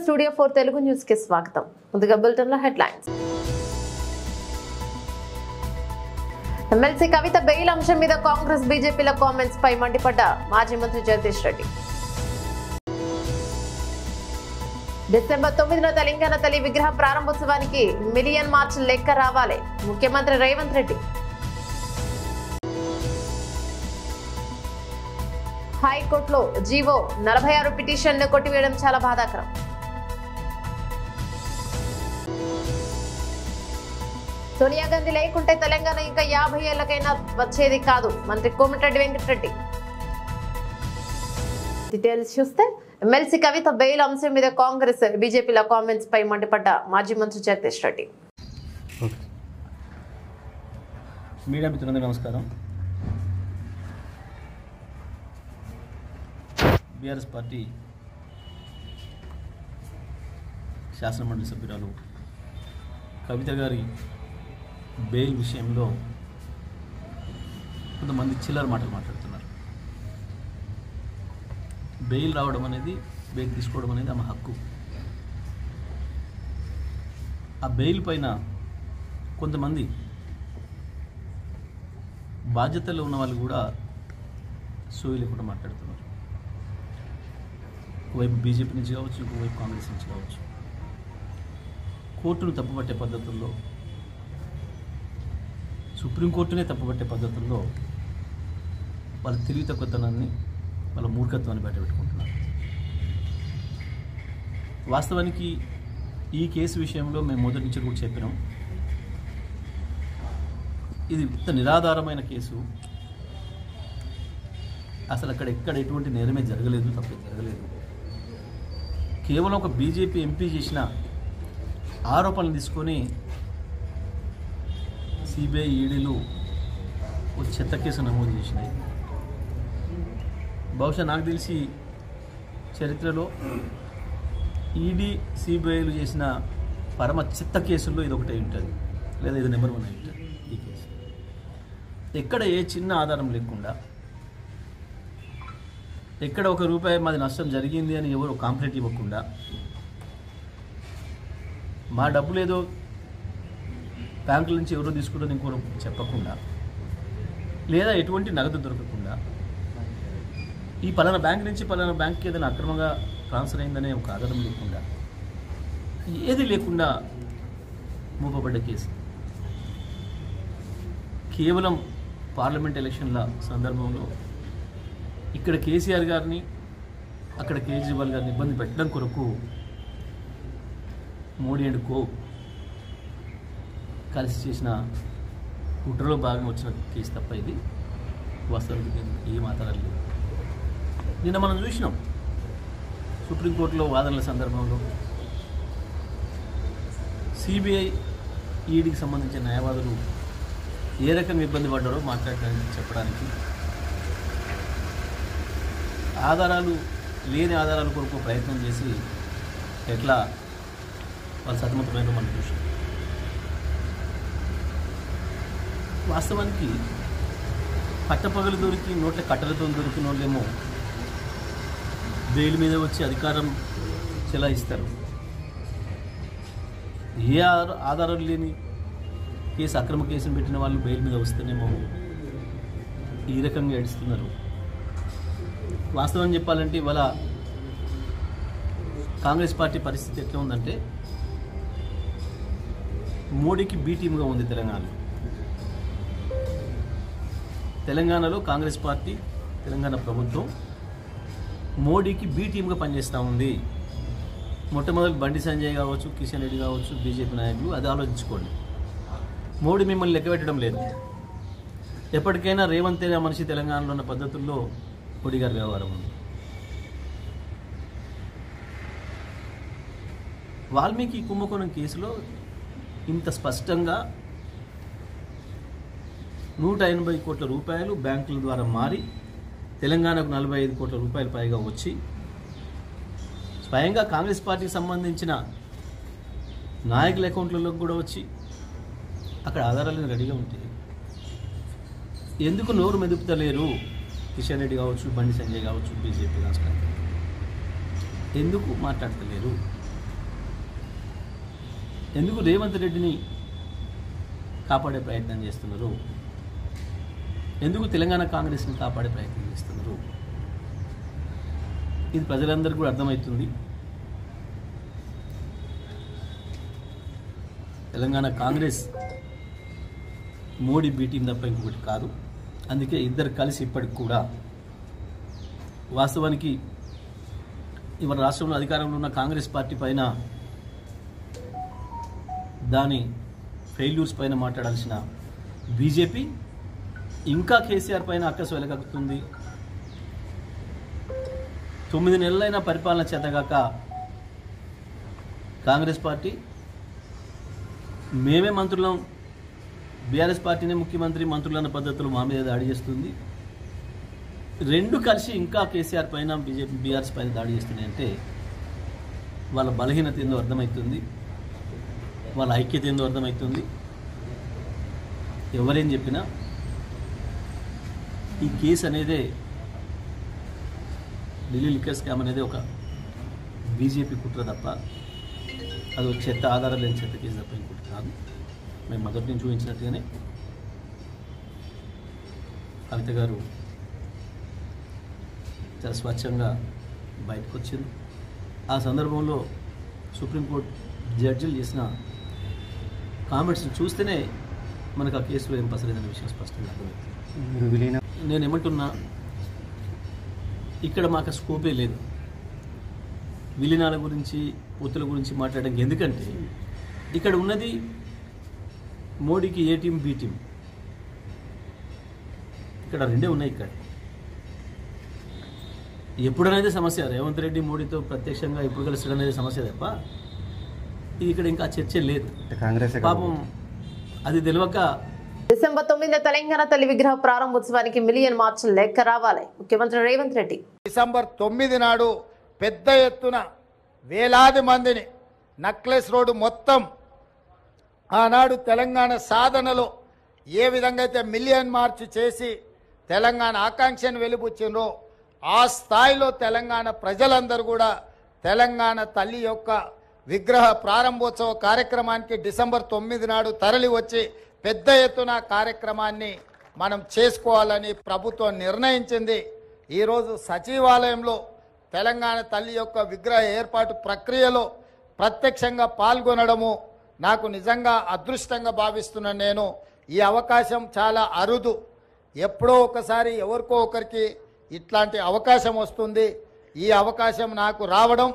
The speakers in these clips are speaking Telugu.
స్టూడియో 4 తెలుగు న్యూస్ కి స్వాగతం. ముందుగా బులెటిన్ లో హెడ్లైన్స్. ఎమ్మెల్సీ కవిత బెయిల్ అంశం మీద కాంగ్రెస్ బీజేపీల కామెంట్స్ పై మండిపడ్డ మాజీ మంత్రి జగదీష్ రెడ్డి. డిసెంబర్ 9న తెలంగాణ తల్లి విగ్రహ ప్రారంభోత్సవానికి మిలియన్ మార్చ్ లెక్క రావాలి, ముఖ్యమంత్రి రేవంత్ రెడ్డి. హైకోర్టులో జీవో 46 పిటిషన్ను కొట్టివేయడం చాలా బాధాకరం. సోనియా గాంధీ లేకుంటే తెలంగాణ ఇంకా 50 ఏళ్లకైనా వచ్చేది కాదు, మంత్రి కోమటిరెడ్డి వెంకటరెడ్డి. డీటెయిల్స్ చూస్తే ఎమ్మెల్సీ కవిత బెయిల్ అంశం మీద కాంగ్రెస్ బీజేపీల కామెంట్స్ పై మండిపడ్డ మాజీ మంత్రి జగదీష్ రెడ్డి. మీడియా మిత్రులందరికీ నమస్కారం. బీఆర్ఎస్ పార్టీ శాసనమండలి సభ్యురాలు కవిత గారి బెయిల్ విషయంలో కొంతమంది చిల్లర మాటలు మాట్లాడుతున్నారు. బెయిల్ రావడం అనేది, బెయిల్ తీసుకోవడం అనేది ఆమె హక్కు. ఆ బెయిల్ పైన కొంతమంది బాధ్యతల్లో ఉన్న వాళ్ళు కూడా సోయి లేకుండా మాట్లాడుతున్నారు. ఒకవైపు బీజేపీ నుంచి కావచ్చు, ఇంకోవైపు కాంగ్రెస్ నుంచి కావచ్చు. కోర్టును తప్పుపట్టే పద్ధతుల్లో, సుప్రీంకోర్టునే తప్పుపట్టే పద్ధతుల్లో వాళ్ళ తెలివి తక్కువతనాన్ని, వాళ్ళ మూర్ఖత్వాన్ని బయటపెట్టుకుంటున్నారు. వాస్తవానికి ఈ కేసు విషయంలో మేము మొదటి నుంచి కూడా చెప్పినాం, ఇది ఇంత నిరాధారమైన కేసు. అసలు అక్కడ ఎక్కడ ఎటువంటి నేరమే జరగలేదు, తప్పే జరగలేదు. కేవలం ఒక బీజేపీ ఎంపీ చేసిన ఆరోపణలు తీసుకొని సిబిఐ ఈడీలు ఒక చెత్త కేసు నమోదు చేసినాయి. బహుశా నాకు తెలిసి చరిత్రలో ఈడీ సిబిఐలు చేసిన పరమ చెత్త కేసుల్లో ఇది ఒకటే ఉంటుంది, లేదా ఇది నెంబర్ 1 ఉంటుంది. ఈ కేసు ఎక్కడ ఏ చిన్న ఆధారం లేకుండా, ఎక్కడ ₹1 మాది నష్టం జరిగింది అని ఎవరు కాంప్లైంట్ ఇవ్వకుండా, మా డబ్బులు ఏదో బ్యాంకుల నుంచి ఎవరో తీసుకుంటుంది ఇంకోరు చెప్పకుండా, లేదా ఎటువంటి నగదు దొరకకుండా, ఈ పలానా బ్యాంక్ నుంచి పలానా బ్యాంక్కి ఏదైనా అక్రమంగా ట్రాన్స్ఫర్ అయిందనే ఒక ఆధారం లేకుండా, ఏది లేకుండా మూపబడ్డ కేసు. కేవలం పార్లమెంట్ ఎలక్షన్ల సందర్భంలో ఇక్కడ కేసీఆర్ గారిని, అక్కడ కేజ్రీవాల్ గారిని ఇబ్బంది పెట్టడం కొరకు మోడీ అండ్ కో కలిసి చేసిన కుట్రలో భాగంగా వచ్చిన కేసు తప్ప ఇది వాస్తవానికి ఏం ఆధారాలు లేవు. నిన్న మనం చూసినాం సుప్రీంకోర్టులో వాదనల సందర్భంలో సిబిఐ ఈడీకి సంబంధించిన న్యాయవాదులు ఏ రకంగా ఇబ్బంది పడ్డారో మాట్లాడడానికి, చెప్పడానికి, ఆధారాలు లేని ఆధారాల కొరకు ప్రయత్నం చేసి ఎట్లా వాళ్ళు సతమతమైన మనం చూసాం. వాస్తవానికి పట్టపగలు దొరికి నోట్ల కట్టలతో దొరికిన వాళ్ళేమో బెయిల్ మీద వచ్చి అధికారం చెలాయిస్తారు. ఏ ఆధారాలు లేని కేసు, అక్రమ కేసును పెట్టిన వాళ్ళు బెయిల్ మీద వస్తేనేమో ఈ రకంగా ఏడుస్తున్నారు. వాస్తవం చెప్పాలంటే ఇవాళ కాంగ్రెస్ పార్టీ పరిస్థితి ఎట్లా ఉందంటే, మోడీకి బీ టీమ్గా ఉంది తెలంగాణలో కాంగ్రెస్ పార్టీ, తెలంగాణ ప్రభుత్వం మోడీకి బీ టీమ్గా పనిచేస్తూ ఉంది. మొట్టమొదటి బండి సంజయ్ కావచ్చు, కిషన్ రెడ్డి కావచ్చు, బీజేపీ నాయకులు అది ఆలోచించుకోండి. మోడీ మిమ్మల్ని లెక్కపెట్టడం లేదు. ఎప్పటికైనా రేవంత్ అనే మనిషి తెలంగాణలో ఉన్న పద్ధతుల్లో మోడీ గారి వ్యవహారం ఉంది. వాల్మీకి కుంభకోణం కేసులో ఇంత స్పష్టంగా 180 కోట్ల రూపాయలు బ్యాంకుల ద్వారా మారి తెలంగాణకు 45 కోట్ల రూపాయలు పైగా వచ్చి స్వయంగా కాంగ్రెస్ పార్టీకి సంబంధించిన నాయకుల అకౌంట్లలో కూడా వచ్చి అక్కడ ఆధారాలు రెడీగా ఉంటాయి. ఎందుకు నోరు మెదుపుతలేరు కిషన్ రెడ్డి కావచ్చు, బండి సంజయ్ కావచ్చు, బీజేపీ రాష్ట్రానికి ఎందుకు మాట్లాడతలేరు? ఎందుకు రేవంత్ రెడ్డిని కాపాడే ప్రయత్నం చేస్తున్నారు? ఎందుకు తెలంగాణ కాంగ్రెస్ని కాపాడే ప్రయత్నం చేస్తున్నారు? ఇది ప్రజలందరికీ కూడా అర్థమవుతుంది. తెలంగాణ కాంగ్రెస్ మోడీ బీ టీం తప్ప ఇంకొకటి కాదు. అందుకే ఇద్దరు కలిసి ఇప్పటికి కూడా వాస్తవానికి ఇవాళ రాష్ట్రంలో అధికారంలో ఉన్న కాంగ్రెస్ పార్టీ పైన దాని ఫెయిల్యూర్స్ పైన మాట్లాడాల్సిన బీజేపీ ఇంకా కేసీఆర్ పైన అక్కసు వెలగక్కుతుంది. 9 నెలలైన పరిపాలన చేతగాక కాంగ్రెస్ పార్టీ మేమే మంత్రులం, బీఆర్ఎస్ పార్టీనే ముఖ్యమంత్రి, మంత్రులన్న పద్ధతులు మా మీద దాడి చేస్తుంది. రెండు కలిసి ఇంకా కేసీఆర్ పైన బీజేపీ బీఆర్ఎస్ పైన దాడి చేస్తున్నాయంటే వాళ్ళ బలహీనత ఏందో అర్థమవుతుంది, వాళ్ళ ఐక్యత ఏందో అర్థమవుతుంది. ఎవరేం చెప్పినా ఈ కేసు అనేదే ఢిల్లీ లిక్కర్ స్కామ్ అనేది ఒక బీజేపీ కుట్ర తప్ప అది ఒక చెత్త ఆధారం లేని చెత్త కేసు తప్ప ఇంకోటి కాదు. మేము మొదటి నుంచి చూపించినట్టుగానే కవిత గారు చాలా స్వచ్ఛంగా బయటకు వచ్చింది. ఆ సందర్భంలో సుప్రీంకోర్టు జడ్జిలు చేసిన కామెంట్స్ని చూస్తేనే మనకు ఆ కేసులో ఏం పసలేదనే విషయం స్పష్టంగా అర్థమవుతుంది. నేను ఏమంటున్నా, ఇక్కడ మాకు స్కోపే లేదు విలీనాల గురించి పొత్తుల గురించి మాట్లాడడానికి. ఎందుకంటే ఇక్కడ ఉన్నది మోడీకి ఏ టీం బి టీం, ఇక్కడ రెండే ఉన్నాయి. ఇక్కడ ఎప్పుడనేది సమస్య, రేవంత్ రెడ్డి మోడీతో ప్రత్యక్షంగా ఎప్పుడు కలిసి అనేది సమస్య తప్ప ఇది ఇక్కడ ఇంకా చర్చ లేదు. పాపం అది తెలియక డిసెంబర్ 9 తెలంగాణ తల్లి విగ్రహ ప్రారంభోత్సవానికి మిలియన్ మార్చ్ లెక్క రావాలి. ముఖ్యమంత్రి రేవంత్ రెడ్డి డిసెంబర్ 9 నాడు పెద్ద ఎత్తున వేలాది మందిని నక్లెస్ రోడ్డు మొత్తం ఆనాడు తెలంగాణ సాధనలో ఏ విధంగా అయితే మిలియన్ మార్చ్ చేసి తెలంగాణ ఆకాంక్షను వెలిబుచ్చిండ్రో ఆ స్థాయిలో తెలంగాణ ప్రజలందరూ కూడా తెలంగాణ తల్లి యొక్క విగ్రహ ప్రారంభోత్సవ కార్యక్రమానికి డిసెంబర్ 9 నాడు తరలి వచ్చి పెద్ద ఎత్తున కార్యక్రమాన్ని మనం చేసుకోవాలని ప్రభుత్వం నిర్ణయించింది. ఈరోజు సచివాలయంలో తెలంగాణ తల్లి యొక్క విగ్రహ ఏర్పాటు ప్రక్రియలో ప్రత్యక్షంగా పాల్గొనడము నాకు నిజంగా అదృష్టంగా భావిస్తున్నాను. నేను ఈ అవకాశం చాలా అరుదు, ఎప్పుడో ఒకసారి ఎవరికో ఒకరికి ఇట్లాంటి అవకాశం వస్తుంది. ఈ అవకాశం నాకు రావడం,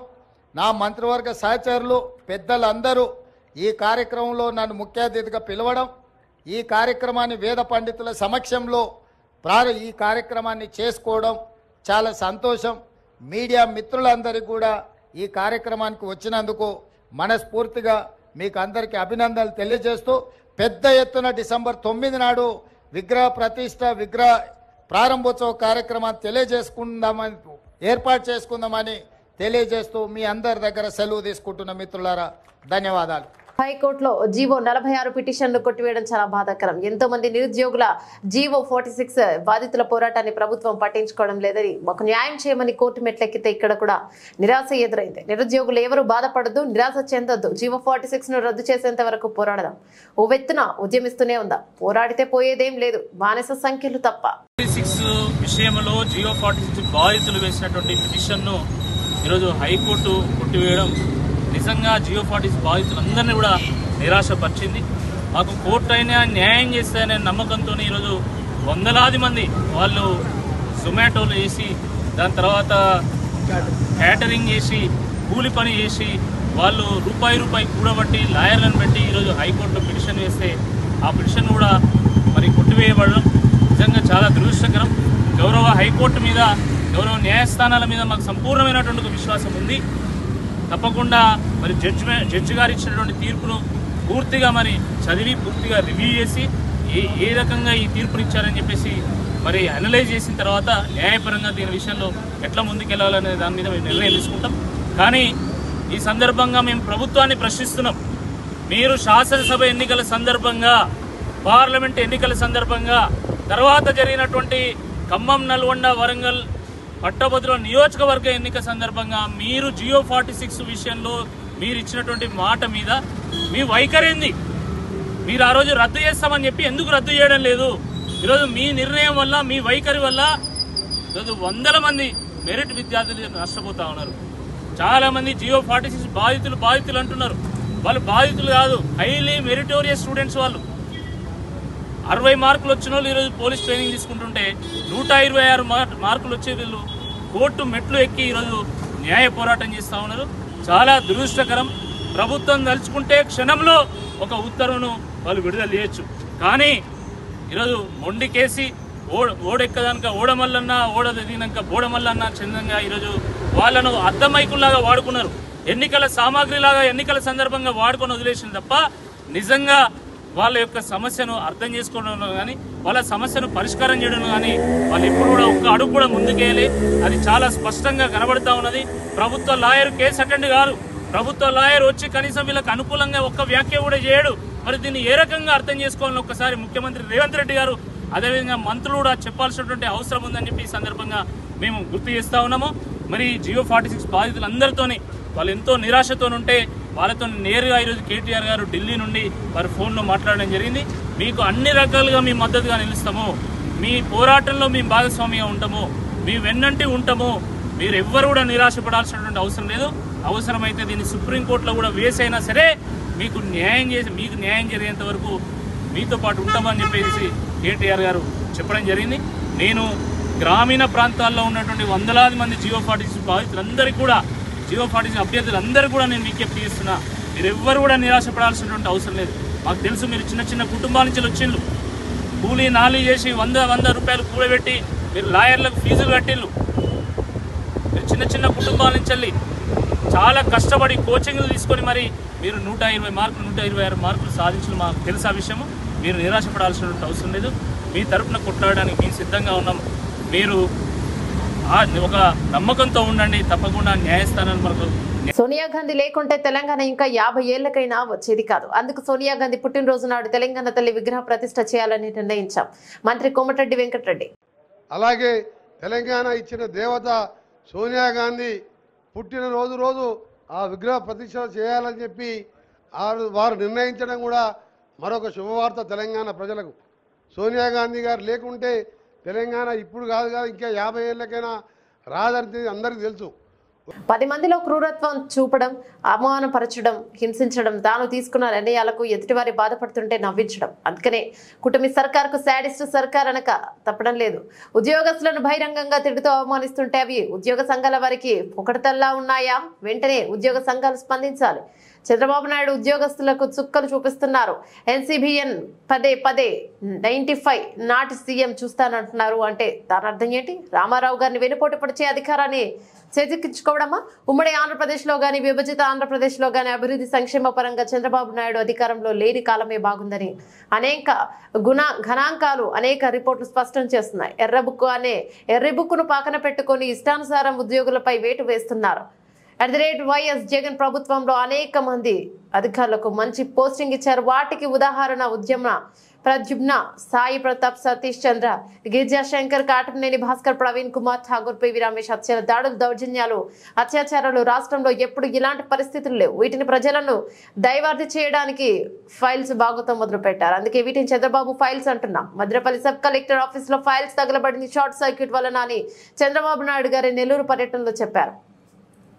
నా మంత్రివర్గ సహచరులు పెద్దలందరూ ఈ కార్యక్రమంలో నన్ను ముఖ్య అతిథిగా పిలవడం, ఈ కార్యక్రమాన్ని వేద పండితుల సమక్షంలో ఈ కార్యక్రమాన్ని చేసుకోవడం చాలా సంతోషం. మీడియా మిత్రులందరికీ కూడా ఈ కార్యక్రమానికి వచ్చినందుకు మనస్ఫూర్తిగా మీకు అందరికీ అభినందనలు తెలియజేస్తూ పెద్ద ఎత్తున డిసెంబర్ 9 నాడు విగ్రహ ప్రతిష్ట విగ్రహ ప్రారంభోత్సవ కార్యక్రమాన్ని ఏర్పాటు చేసుకుందామని తెలియజేస్తూ మీ అందరి దగ్గర సెలవు తీసుకుంటున్న మిత్రులారా ధన్యవాదాలు. హైకోర్టులో జీవో 46 పిటిషన్లు కొట్టివేయడం చాలా బాధాకరం. ఎంతో మంది నిరుద్యోగుల జీవో 46 బాధితుల పోరాటాన్ని ప్రభుత్వం పట్టించుకోవడం లేదని ఒక న్యాయం చేయమని కోర్టు మెట్లెక్కితే ఇక్కడ కూడా నిరాశ ఎదురైంది. నిరుద్యోగులు ఎవరు బాధపడద్దు, నిరాశ చెందొద్దు. జీవో 46 ను రద్దు చేసేంత వరకు పోరాడదాం. ఓవెత్తున ఉద్యమిస్తూనే ఉందాం. పోరాడితే పోయేదేం లేదు, బానిస సంఖ్యలు తప్ప. 46 విషయంలో జీవో 46 బాధితులు వేసినటువంటి పిటిషన్ను ఈరోజు హైకోర్టు కొట్టివేయడం నిజంగా జియో 46 బాధితులందరినీ కూడా నిరాశపరిచింది. మాకు కోర్టు అయినా న్యాయం చేస్తాయనే నమ్మకంతో ఈరోజు వందలాది మంది వాళ్ళు జొమాటోలు చేసి దాని తర్వాత క్యాటరింగ్ చేసి కూలి పని చేసి వాళ్ళు రూపాయి కూడబట్టి లాయర్లను పెట్టి ఈరోజు హైకోర్టులో పిటిషన్ వేస్తే ఆ పిటిషన్ కూడా మరి కొట్టివేయబడడం నిజంగా చాలా దురదృష్టకరం. గౌరవ హైకోర్టు మీద, గౌరవ న్యాయస్థానాల మీద మాకు సంపూర్ణమైనటువంటి విశ్వాసం ఉంది. తప్పకుండా మరి జడ్జి గారు ఇచ్చినటువంటి తీర్పును పూర్తిగా మరి చదివి పూర్తిగా రివ్యూ చేసి ఏ రకంగా ఈ తీర్పునిచ్చారని చెప్పేసి మరి అనలైజ్ చేసిన తర్వాత న్యాయపరంగా దీని విషయంలో ఎట్లా ముందుకెళ్లాలనే దాని మీద మేము నిర్ణయం తీసుకుంటాం. కానీ ఈ సందర్భంగా మేము ప్రభుత్వాన్ని ప్రశ్నిస్తున్నాం. మీరు శాసనసభ ఎన్నికల సందర్భంగా, పార్లమెంట్ ఎన్నికల సందర్భంగా, తర్వాత జరిగినటువంటి ఖమ్మం, నల్గొండ, వరంగల్ పట్టభద్రుల నియోజకవర్గ ఎన్నిక సందర్భంగా మీరు జియో 46 విషయంలో మీరు ఇచ్చినటువంటి మాట మీద మీ వైఖరి ఏంది? మీరు ఆ రోజు రద్దు చేస్తామని చెప్పి ఎందుకు రద్దు చేయడం లేదు? ఈరోజు మీ నిర్ణయం వల్ల, మీ వైఖరి వల్ల ఈరోజు వందల మంది మెరిట్ విద్యార్థులు నష్టపోతా ఉన్నారు. చాలా మంది జియో 46 బాధితులు అంటున్నారు. వాళ్ళు బాధితులు కాదు, హైలీ మెరిటోరియస్ స్టూడెంట్స్. వాళ్ళు 60 మార్కులు వచ్చిన వాళ్ళు ఈరోజు పోలీస్ ట్రైనింగ్ తీసుకుంటుంటే 126 మార్కులు వచ్చే వీళ్ళు కోర్టు మెట్లు ఎక్కి ఈరోజు న్యాయ పోరాటం చేస్తూ ఉన్నారు. చాలా దురదృష్టకరం. ప్రభుత్వం తలుచుకుంటే క్షణంలో ఒక ఉత్తర్వును వాళ్ళు విడుదల చేయొచ్చు. కానీ ఈరోజు మొండికేసి ఓడెక్కదాక ఓడమల్లన్నా, ఓడ దిగినాక బోడమల్లన్నా చందంగా ఈరోజు వాళ్ళను అద్దమైకుల్లాగా వాడుకున్నారు. ఎన్నికల సామాగ్రిలాగా ఎన్నికల సందర్భంగా వాడుకొని వదిలేసింది తప్ప నిజంగా వాళ్ళ యొక్క సమస్యను అర్థం చేసుకోవడంలో కానీ, వాళ్ళ సమస్యను పరిష్కారం చేయడంలో కానీ వాళ్ళు ఎప్పుడు కూడా ఒక్క అడుగు కూడా ముందుకేయాలి. అది చాలా స్పష్టంగా కనబడతా ఉన్నది. ప్రభుత్వ లాయర్ కేసు అటెండ్ గారు, ప్రభుత్వ లాయర్ వచ్చి కనీసం వీళ్ళకి అనుకూలంగా ఒక్క వ్యాఖ్య కూడా చేయడు. మరి దీన్ని ఏ రకంగా అర్థం చేసుకోవాలని ఒక్కసారి ముఖ్యమంత్రి రేవంత్ రెడ్డి గారు, అదేవిధంగా మంత్రులు కూడా చెప్పాల్సినటువంటి అవసరం ఉందని చెప్పి ఈ సందర్భంగా మేము గుర్తు చేస్తూ ఉన్నాము. మరి జియో 46 బాధితులందరితోని వాళ్ళు ఎంతో నిరాశతో ఉంటే వాళ్ళతో నేరుగా ఈరోజు కేటీఆర్ గారు ఢిల్లీ నుండి వారి ఫోన్లో మాట్లాడడం జరిగింది. మీకు అన్ని రకాలుగా మేము మద్దతుగా నిలుస్తాము, మీ పోరాటంలో మేము భాగస్వామిగా ఉంటాము, మీ వెన్నంటి ఉంటాము, మీరు ఎవ్వరు కూడా నిరాశపడాల్సినటువంటి అవసరం లేదు. అవసరమైతే దీన్ని సుప్రీంకోర్టులో కూడా వేసైనా సరే మీకు న్యాయం జరిగేంత వరకు మీతో పాటు ఉంటామని చెప్పేసి కేటీఆర్ గారు చెప్పడం జరిగింది. నేను గ్రామీణ ప్రాంతాల్లో ఉన్నటువంటి వందలాది మంది జియో 46 బాధితులందరికీ కూడా, జియో 46 అభ్యర్థులందరూ కూడా నేను విజ్ఞప్తి చేస్తున్నా, మీరు ఎవ్వరు కూడా నిరాశపడాల్సినటువంటి అవసరం లేదు. మాకు తెలుసు మీరు చిన్న చిన్న కుటుంబాల నుంచి వచ్చిండ్రు, కూలీ నాలి చేసి 100 రూపాయలు కూడబెట్టి మీరు లాయర్లకు ఫీజులు కట్టిళ్ళు. మీరు చిన్న కుటుంబాల నుంచి వెళ్ళి చాలా కష్టపడి కోచింగ్లు తీసుకొని మరి మీరు 120 మార్కులు 126 మార్కులు సాధించడం మాకు తెలుసు. ఆ విషయము మీరు నిరాశపడాల్సినటువంటి అవసరం లేదు. మీ తరపున కొట్లాడడానికి మేము సిద్ధంగా ఉన్నాం. మీరు ఒక నమ్మకంతో ఉండండి, తప్పకుండా న్యాయస్థానాన్ని మనకు. సోనియా గాంధీ లేకుంటే తెలంగాణ ఇంకా 50 ఏళ్లకైనా వచ్చేది కాదు. అందుకు సోనియా గాంధీ పుట్టినరోజు నాడు తెలంగాణ తల్లి విగ్రహ ప్రతిష్ఠ చేయాలని నిర్ణయించాం. మంత్రి కోమటిరెడ్డి వెంకటరెడ్డి. అలాగే తెలంగాణ ఇచ్చిన దేవత సోనియా గాంధీ పుట్టినరోజు ఆ విగ్రహ ప్రతిష్ఠ చేయాలని చెప్పి వారు నిర్ణయించడం కూడా మరొక శుభవార్త తెలంగాణ ప్రజలకు. సోనియా గాంధీ గారు లేకుంటే తెలంగాణ ఇప్పుడు కాదు ఇంకా 50 ఏళ్ళకైనా రాదని అందరికీ తెలుసు. 10 మందిలో క్రూరత్వం చూపడం, అవమానపరచడం, హింసించడం, తాను తీసుకున్న నిర్ణయాలకు ఎదుటివారి బాధపడుతుంటే నవ్వించడం. అందుకనే కుటుంబ సర్కార్కు శాడిస్ట్ సర్కార్ అనక తప్పడం లేదు. ఉద్యోగస్తులను బహిరంగంగా తిడుతూ అవమానిస్తుంటే అవి ఉద్యోగ సంఘాల వారికి పొకటతల్లా ఉన్నాయా? వెంటనే ఉద్యోగ సంఘాలు స్పందించాలి. చంద్రబాబు నాయుడు ఉద్యోగస్తులకు చుక్కలు చూపిస్తున్నారు. ఎన్సీబీఎన్ పదే 95 నాటి సీఎం చూస్తానంటున్నారు. అంటే దాని అర్థం ఏంటి? రామారావు గారిని వెనుపోటు పడిచే అధికారాన్ని చేజిక్కించుకోవడమా? ఉమ్మడి ఆంధ్రప్రదేశ్లో గానీ, విభజిత ఆంధ్రప్రదేశ్లో గానీ అభివృద్ధి సంక్షేమ పరంగా చంద్రబాబు నాయుడు అధికారంలో లేని కాలమే బాగుందని అనేక గణాంకాలు, అనేక రిపోర్టులు స్పష్టం చేస్తున్నాయి. ఎర్ర బుక్కును పాకన పెట్టుకొని ఇష్టానుసారం ఉద్యోగులపై వేటు వేస్తున్నారు. వైఎస్ జగన్ ప్రభుత్వంలో అనేక మంది అధికారులకు మంచి పోస్టింగ్ ఇచ్చారు. వాటికి ఉదాహరణ ఉద్యమ ప్రద్యుమ్న, సాయి ప్రతాప్, సతీష్ చంద్ర, గిరిజా శంకర్, కాటంనేని భాస్కర్, ప్రవీణ్ కుమార్ ఠాగూర్, పివి రమేష్ హత్యల దాడులు, దౌర్జన్యాలు, అత్యాచారాలు రాష్ట్రంలో ఎప్పుడు ఇలాంటి పరిస్థితులు లేవు. వీటిని ప్రజలను డైవర్ట్ చేయడానికి ఫైల్స్ బాగుతో మొదలు పెట్టారు. అందుకే వీటిని చంద్రబాబు ఫైల్స్ అంటున్నాం. మద్రపల్లి సబ్ కలెక్టర్ ఆఫీస్ లో ఫైల్స్ తగలబడింది షార్ట్ సర్క్యూట్ వలన అని చంద్రబాబు నాయుడు గారి నెల్లూరు పర్యటనలో చెప్పారు.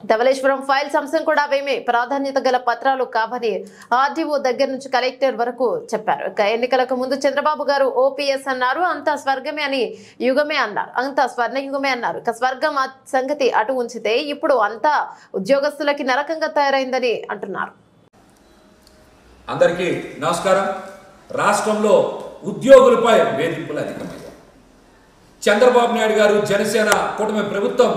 ధవళేశ్వరం ఫైల్స్ అంశం కూడా అవేమే ప్రాధాన్యత గల పత్రాలు కావని ఆర్డీఓ దగ్గర నుంచి కలెక్టర్ వరకు చెప్పారు. ఎన్నికలకు ముందు చంద్రబాబు గారు ఓపీఎస్ అన్నారు, అంతా స్వర్గమే అని యుగమే అన్నారు, అంతా స్వర్ణయుగమే అన్నారు. స్వర్గం సంగతి అటు ఉంచితే ఇప్పుడు అంతా ఉద్యోగస్తులకి నరకంగా తయారైందని అంటున్నారు. అందరికీ నమస్కారం. రాష్ట్రంలో ఉద్యోగులపై వేధింపులు అధికమయ్యాయి. చంద్రబాబు నాయుడు గారు, జనసేన కూటమి ప్రభుత్వం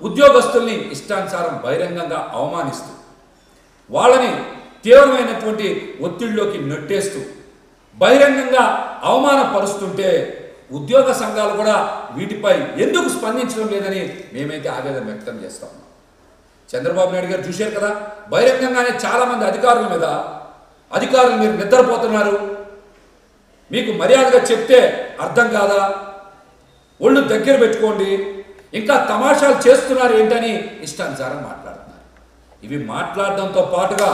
ఉద్యోగస్తుల్ని ఇష్టానుసారం బహిరంగంగా అవమానిస్తూ వాళ్ళని తీవ్రమైనటువంటి ఒత్తిడిలోకి నెట్టేస్తూ బహిరంగంగా అవమానపరుస్తుంటే ఉద్యోగ సంఘాలు కూడా వీటిపై ఎందుకు స్పందించడం లేదని మేమైతే ఆవేదన వ్యక్తం చేస్తాం. చంద్రబాబు నాయుడు గారు చూశారు కదా, బహిరంగంగానే చాలామంది అధికారులు మీరు నిద్రపోతున్నారు, మీకు మర్యాదగా చెప్తే అర్థం కాదా, ఒళ్ళు దగ్గర పెట్టుకోండి, ఇంకా తమాషాలు చేస్తున్నారు ఏంటని ఇష్టానుసారం మాట్లాడుతున్నారు. ఇవి మాట్లాడడంతో పాటుగా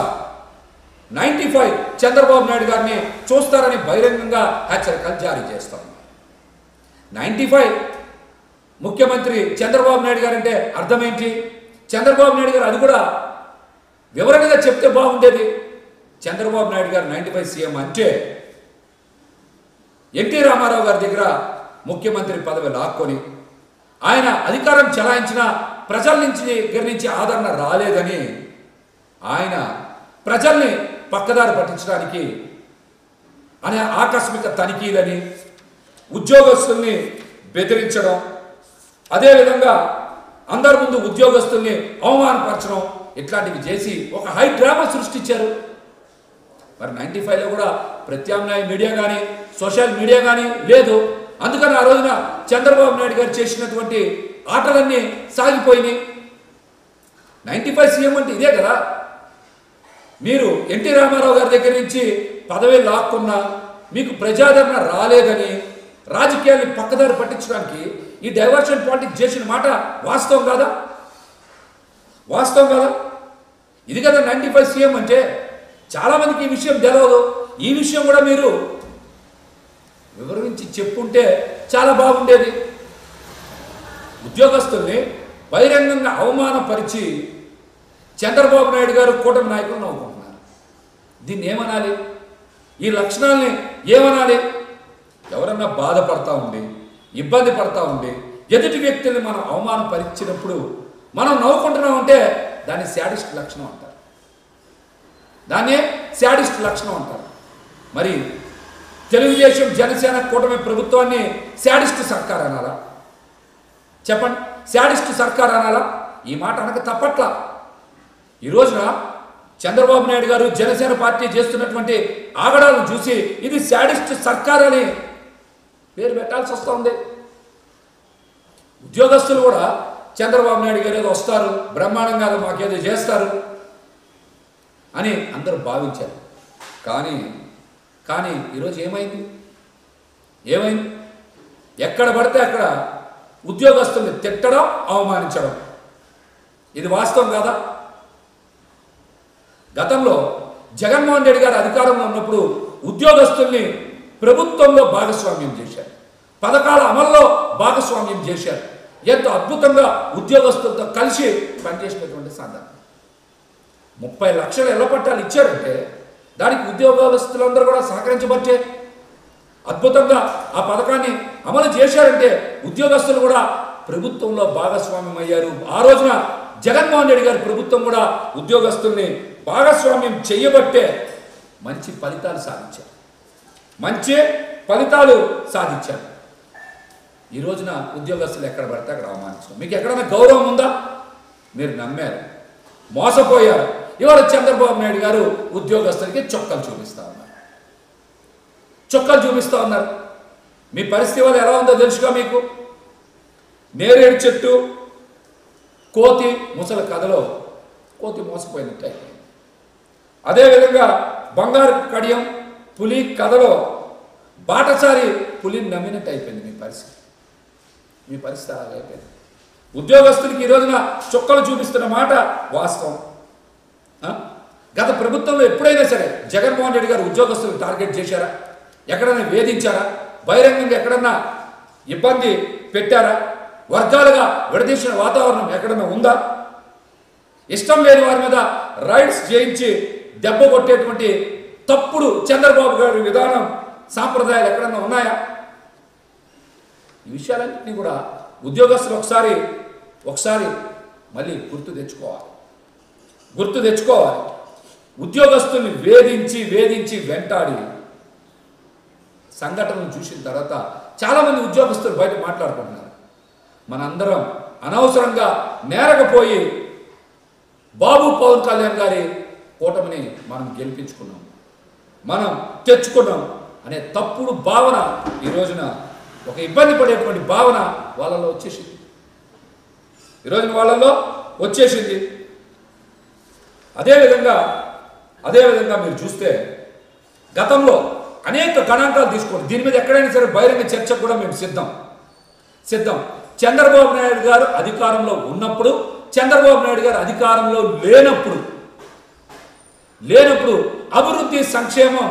95 చంద్రబాబు నాయుడు గారిని చూస్తారని బహిరంగంగా హెచ్చరికలు జారీ చేస్తాం. 95 ముఖ్యమంత్రి చంద్రబాబు నాయుడు గారు అంటే అర్థం ఏంటి? చంద్రబాబు నాయుడు గారు అది కూడా వివరణగా చెప్తే బాగుండేది. చంద్రబాబు నాయుడు గారు 95 సీఎం అంటే ఎన్టీ రామారావు గారి దగ్గర ముఖ్యమంత్రి పదవి లాక్కొని ఆయన అధికారం చెలాయించిన ప్రజల నుంచి ఆదరణ రాలేదని ఆయన ప్రజల్ని పక్కదారి పట్టించడానికి అనే ఆకస్మిక తనిఖీలని, ఉద్యోగస్తుల్ని బెదిరించడం, అదేవిధంగా అందరి ముందు ఉద్యోగస్తుల్ని అవమానపరచడం, ఇట్లాంటివి చేసి ఒక హై డ్రామా సృష్టించారు. మరి 95లో కూడా ప్రత్యామ్నాయ మీడియా కానీ సోషల్ మీడియా కానీ లేదు. అందుకని ఆ రోజున చంద్రబాబు నాయుడు గారు చేసినటువంటి ఆటలన్నీ సాగిపోయినాయి. 95 సీఎం అంటే ఇదే కదా. మీరు ఎన్టీ రామారావు గారి దగ్గర నుంచి పదవి లాక్కున్నా మీకు ప్రజాదరణ రాలేదని రాజకీయాన్ని పక్కదారి పట్టించడానికి ఈ డైవర్షన్ పాలిటిక్స్ చేసిన మాట వాస్తవం కాదా? వాస్తవం కదా. ఇది కదా 95 సీఎం అంటే. చాలామందికి ఈ విషయం తెలియదు. ఈ విషయం కూడా మీరు వివరించి చెప్పుంటే చాలా బాగుండేది. ఉద్యోగస్తుల్ని బహిరంగంగా అవమానపరిచి చంద్రబాబు నాయుడు గారు కూటమి నాయకులు నవ్వుకుంటున్నారు. దీన్ని ఏమనాలి? ఈ లక్షణాలని ఏమనాలి? ఎవరన్నా బాధపడతా ఉండి ఇబ్బంది పడతా ఉండి ఎదుటి వ్యక్తుల్ని మనం అవమానపరిచినప్పుడు మనం నవ్వుకుంటున్నామంటే దాన్ని శాడిస్ట్ లక్షణం అంటారు. దాన్నే శాడిస్ట్ లక్షణం అంటారు. మరి తెలుగుదేశం జనసేన కూటమి ప్రభుత్వాన్ని శాడిస్ట్ సర్కార్ అనాలా? చెప్పండి. శాడిస్ట్ సర్కార్ అనాలా? ఈ మాట అనక తప్పట్లా. ఈ రోజున చంద్రబాబు నాయుడు గారు జనసేన పార్టీ చేస్తున్నటువంటి ఆగడాలను చూసి ఇది శాడిస్ట్ సర్కార్ అని పేరు పెట్టాల్సి వస్తుంది. ఉద్యోగస్తులు కూడా చంద్రబాబు నాయుడు గారు ఏదో వస్తారు, బ్రహ్మాండంగా మాకేదో చేస్తారు అని అందరూ భావించారు. కానీ ఈరోజు ఏమైంది? ఎక్కడ పడితే అక్కడ ఉద్యోగస్తుల్ని తిట్టడం, అవమానించడం. ఇది వాస్తవం కాదా? గతంలో జగన్మోహన్ రెడ్డి గారు అధికారంలో ఉన్నప్పుడు ఉద్యోగస్తుల్ని ప్రభుత్వంలో భాగస్వామ్యం చేశారు, పథకాల అమల్లో భాగస్వామ్యం చేశారు. ఎంతో అద్భుతంగా ఉద్యోగస్తులతో కలిసి పనిచేసినటువంటి సందర్భం. 30 లక్షల ఇళ్ల పట్టాలు ఇచ్చారంటే దానికి ఉద్యోగస్తులందరూ కూడా సహకరించబట్టే. అద్భుతంగా ఆ పథకాన్ని అమలు చేశారంటే ఉద్యోగస్తులు కూడా ప్రభుత్వంలో భాగస్వామ్యం అయ్యారు. ఆ రోజున జగన్మోహన్ రెడ్డి గారి ప్రభుత్వం కూడా ఉద్యోగస్తుల్ని భాగస్వామ్యం చేయబట్టే మంచి ఫలితాలు సాధించారు. ఈ రోజున ఉద్యోగస్తులు ఎక్కడ పడితే అక్కడ అవమానించడం. మీకు ఎక్కడైనా గౌరవం ఉందా? మీరు నమ్మారు, మోసపోయారు. ఇవాళ చంద్రబాబు నాయుడు గారు ఉద్యోగస్తులకి చొక్కాలు చూపిస్తా ఉన్నారు. మీ పరిస్థితి వల్ల ఎలా ఉందో తెలుసుగా మీకు. నేరేడు చెట్టు కోతి ముసలి కథలో కోతి మోసపోయినట్టు అయిపోయింది. అదేవిధంగా బంగారు కడియం పులి కథలో బాటసారి పులిని నమ్మినట్టు అయిపోయింది మీ పరిస్థితి అలాగైపోయింది. ఉద్యోగస్తులకి ఈ రోజున చొక్కలు చూపిస్తున్న మాట వాస్తవం. గత ప్రభుత్వంలో ఎప్పుడైనా సరే జగన్మోహన్ రెడ్డి గారు ఉద్యోగస్తులను టార్గెట్ చేశారా? ఎక్కడైనా వేధించారా? బహిరంగంగా ఎక్కడన్నా ఇబ్బంది పెట్టారా? వర్గాలుగా విడదీసిన వాతావరణం ఎక్కడన్నా ఉందా? ఇష్టం లేని వారి మీద రైడ్స్ చేయించి దెబ్బ కొట్టేటువంటి తప్పుడు చంద్రబాబు గారి విధానం సాంప్రదాయాలు ఎక్కడన్నా ఉన్నాయా? ఈ విషయాలన్నింటినీ కూడా ఉద్యోగస్తులు ఒకసారి మళ్ళీ గుర్తు తెచ్చుకోవాలి. ఉద్యోగస్తుల్ని వేధించి వెంటాడి సంఘటనలు చూసిన తర్వాత చాలామంది ఉద్యోగస్తులు బయట మాట్లాడుకుంటున్నారు. మనందరం అనవసరంగా నేరకపోయి బాబు పవన్ కళ్యాణ్ గారి కూటమిని మనం గెలిపించుకున్నాం, మనం తెచ్చుకున్నాం అనే తప్పుడు భావన ఈ రోజున ఒక ఇబ్బంది పడేటువంటి భావన వాళ్ళలో వచ్చేసింది. అదేవిధంగా మీరు చూస్తే గతంలో అనేక గణాంకాలు తీసుకోండి. దీని మీద ఎక్కడైనా సరే బహిరంగ చర్చకు కూడా మేము సిద్ధం. చంద్రబాబు నాయుడు గారు అధికారంలో ఉన్నప్పుడు చంద్రబాబు నాయుడు గారు అధికారంలో లేనప్పుడు అభివృద్ధి సంక్షేమం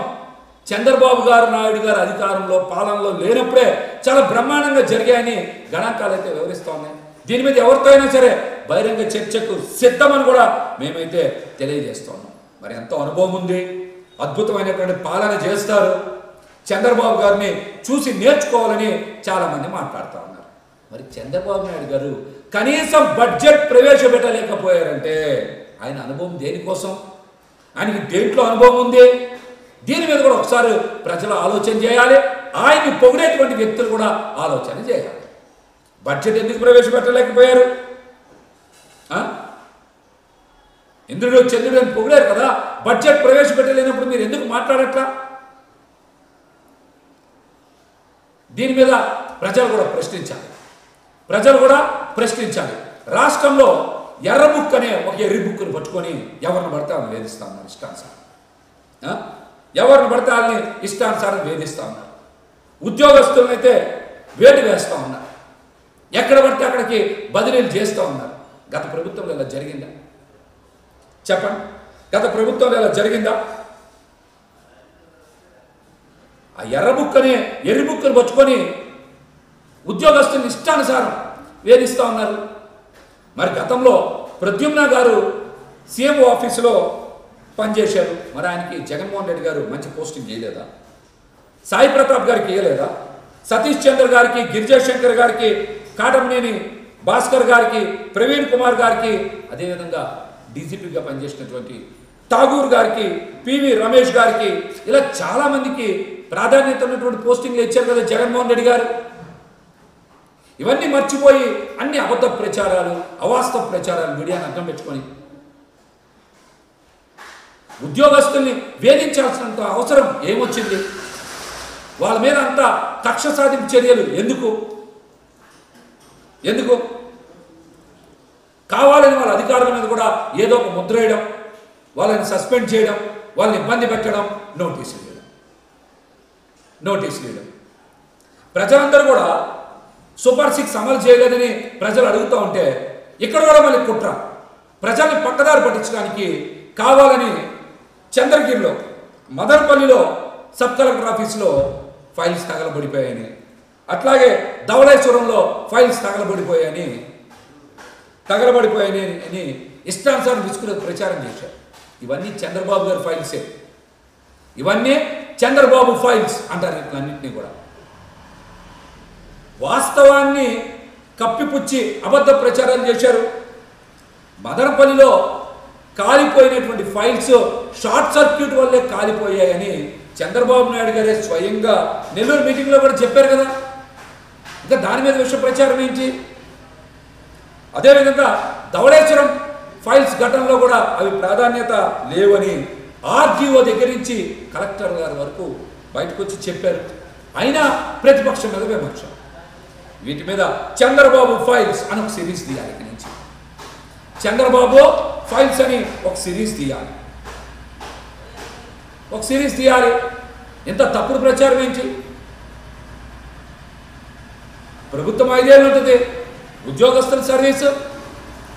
చంద్రబాబు నాయుడు గారు అధికారంలో పాలనలో లేనప్పుడే చాలా బ్రహ్మాండంగా జరిగాయని గణాంకాలు అయితే వివరిస్తూ ఉన్నాయి. దీని మీద ఎవరితో అయినా సరే బహిరంగ చర్చకు సిద్ధమని కూడా మేమైతే తెలియజేస్తున్నాం. మరి ఎంతో అనుభవం ఉంది, అద్భుతమైనటువంటి పాలన చేస్తారు, చంద్రబాబు గారిని చూసి నేర్చుకోవాలని చాలామంది మాట్లాడుతూ ఉన్నారు. మరి చంద్రబాబు నాయుడు గారు కనీసం బడ్జెట్ ప్రవేశపెట్టలేకపోయారంటే ఆయన అనుభవం దేనికోసం, ఆయనకి దేంట్లో అనుభవం ఉంది, దీని మీద కూడా ఒకసారి ప్రజలు ఆలోచన చేయాలి. ఆయన్ని పొగిడేటువంటి వ్యక్తులు కూడా ఆలోచన చేయాలి. బడ్జెట్ ఎందుకు ప్రవేశపెట్టలేకపోయారు? ఇంద్రుడు చంద్రుడు అని పొగిడారు కదా, బడ్జెట్ ప్రవేశపెట్టలేనప్పుడు మీరు ఎందుకు మాట్లాడట్లా? దీని మీద ప్రజలు కూడా ప్రశ్నించాలి. రాష్ట్రంలో ఎర్ర బుక్ అనే ఒక ఎర్రి బుక్ను పట్టుకొని ఎవరిని పడితే వాళ్ళని వేధిస్తా ఉన్నారు ఇష్టానుసారం. ఎవరిని పడితే వాళ్ళని ఇష్టానుసారం వేధిస్తూ ఉన్నారు. ఉద్యోగస్తులనైతే వేటు వేస్తూ ఉన్నారు. ఎక్కడ పడితే అక్కడికి బదిలీలు చేస్తూ ఉన్నారు. గత ప్రభుత్వంలో ఇలా జరిగిందా? చెప్పండి, గత ప్రభుత్వంలో ఇలా జరిగిందా? ఆ ఎర్ర బుక్కును పట్టుకొని ఉద్యోగస్తుల్ని ఇష్టానుసారం వేధిస్తూ ఉన్నారు. మరి గతంలో ప్రద్యుమ్న గారు సీఎంఓ ఆఫీసులో పనిచేశారు. మరి ఆయనకి జగన్మోహన్ రెడ్డి గారు మంచి పోస్టింగ్ చేయలేదా? సాయి ప్రతాప్ గారికి ఇవ్వలేదా? సతీష్ చంద్ర గారికి, గిరిజాశంకర్ గారికి, కాటమనేని భాస్కర్ గారికి, ప్రవీణ్ కుమార్ గారికి, అదేవిధంగా డీజీపీగా పనిచేసినటువంటి ఠాగూర్ గారికి, పివి రమేష్ గారికి, ఇలా చాలామందికి ప్రాధాన్యత ఉన్నటువంటి పోస్టింగ్లు ఇచ్చారు కదా జగన్మోహన్ రెడ్డి గారు. ఇవన్నీ మర్చిపోయి అన్ని అబద్ధ ప్రచారాలు, అవాస్తవ ప్రచారాలు మీడియాను అర్థం పెట్టుకొని ఉద్యోగస్తుల్ని వేధించాల్సినంత అవసరం ఏమొచ్చింది? వాళ్ళ మీద అంత కక్ష సాధింపు చర్యలు ఎందుకు కావాలని వాళ్ళ అధికారుల మీద కూడా ఏదో ఒక ముద్ర వేయడం, వాళ్ళని సస్పెండ్ చేయడం, వాళ్ళని ఇబ్బంది పెట్టడం, నోటీసులు ఇవ్వడం. ప్రజలందరూ కూడా సూపర్ 6 అమలు చేయలేదని ప్రజలు అడుగుతూ ఉంటే ఇక్కడ కూడా మళ్ళీ కుట్ర, ప్రజల్ని పక్కదారి పట్టించడానికి కావాలని చంద్రగిరిలో, మదనపల్లిలో సబ్ కలెక్టర్ ఆఫీసులో ఫైల్స్ తగలబడిపోయాయని, అట్లాగే ధవళేశ్వరంలో ఫైల్స్ తగలబడిపోయాయని ఇష్టానుసారం విసుకునే ప్రచారం చేశారు. ఇవన్నీ చంద్రబాబు గారి ఫైల్సే. ఇవన్నీ చంద్రబాబు ఫైల్స్ అంటారు. ఇట్లన్నింటినీ కూడా వాస్తవాన్ని కప్పిపుచ్చి అబద్ధ ప్రచారం చేశారు. మదనపల్లిలో కాలిపోయినటువంటి ఫైల్స్ షార్ట్ సర్క్యూట్ వల్లే కాలిపోయాయని చంద్రబాబు నాయుడు గారే స్వయంగా నెల్లూరు మీటింగ్లో కూడా చెప్పారు కదా. ఇంకా దాని మీద విషయ ప్రచారం ఏంటి? అదేవిధంగా ధవళేశ్వరం ఫైల్స్ ఘటనలో కూడా అవి ప్రాధాన్యత లేవని ఆర్డీఓ దగ్గర నుంచి కలెక్టర్ గారి వరకు బయటకు వచ్చి చెప్పారు. అయినా ప్రతిపక్షం మీద విమర్శ. వీటి మీద చంద్రబాబు ఫైల్స్ అని ఒక సిరీస్ తీయాలి. ఇక్కడి నుంచి చంద్రబాబు ఫైల్స్ అని ఒక సిరీస్ తీయాలి. ఎంత తప్పుడు ప్రచారం ఏంటి? ప్రభుత్వం 5 ఏళ్ళు ఉంటుంది, ఉద్యోగస్తుల సర్వీసు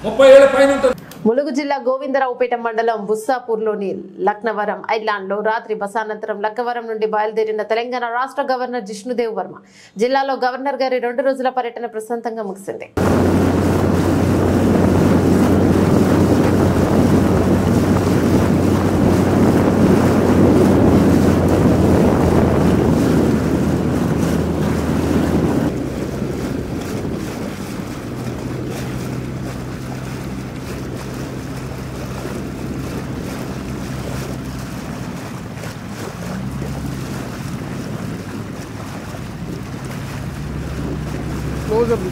30 ఏళ్ల పైన ఉంటుంది. ములుగు జిల్లా గోవిందరావుపేట మండలం బుస్సాపూర్లోని లక్నవరం ఐలాండ్లో రాత్రి బసానంతరం లక్కవరం నుండి బయలుదేరిన తెలంగాణ రాష్ట్ర గవర్నర్ జిష్ణుదేవ్ వర్మ జిల్లాలో గవర్నర్ గారి 2 రోజుల పర్యటన ప్రశాంతంగా ముగిసింది. క్లోజర్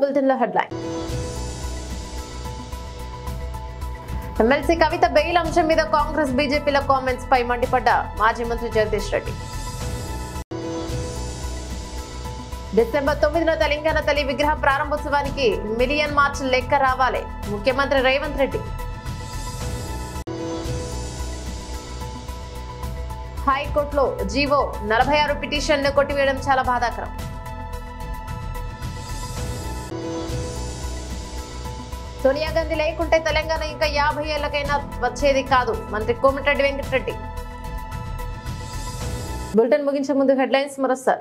బులెటిన్లో హెడ్లైన్. ఎమ్మెల్సీ కవిత బెయిల్ అంశం మీద కాంగ్రెస్ బీజేపీల కామెంట్స్ పై మండిపడ్డ మాజీ మంత్రి జగదీష్ రెడ్డి. డిసెంబర్ 9న తెలంగాణ తల్లి విగ్రహ ప్రారంభోత్సవానికి మిలియన్ మార్చ్ లెక్క రావాలి ముఖ్యమంత్రి రేవంత్ రెడ్డి. హైకోర్టులో జీవో 46 పిటిషన్ను కొట్టివేయడం చాలా బాధాకరం. సోనియా గాంధీ లేకుంటే తెలంగాణ ఇంకా 50 ఏళ్లకైనా వచ్చేది కాదు మంత్రి కోమటిరెడ్డి వెంకటరెడ్డి. బులెటిన్ ముగించే ముందు హెడ్లైన్స్ మరోసారి.